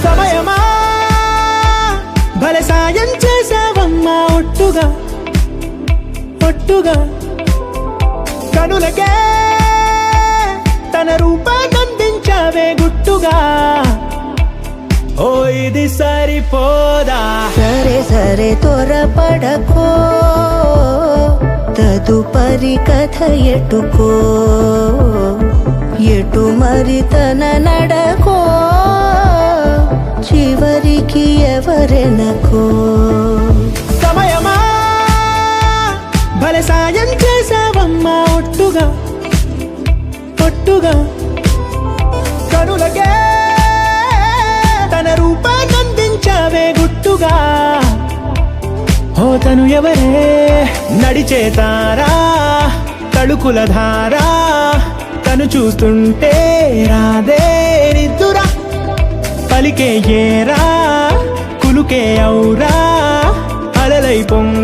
సమయమా భలే సాయం చేసావమ్మా ఒట్టుగా ఒట్టుగా కనులకే తన రూపాన్నందించావే గుట్టుగా ఓ ఇది సరిపోదా సరే సరే త్వరపడకో తదుపరి కథ ఎటుకో ఎటు మరి తన నడకో చివరికి ఎవరెనకో సమయమా భలే సాయం చేసావమ్మా ఒట్టుగా ఒట్టుగా కనులకే తన రూపాన్నందించావే గుట్టుగా ఓ తను ఎవరే నడిచే తారా తళుకుల ధారా తను చూస్తుంటే రాదే నిద్దురా పలికే ఏరా కులుకే ఔరా అలలై పొంగ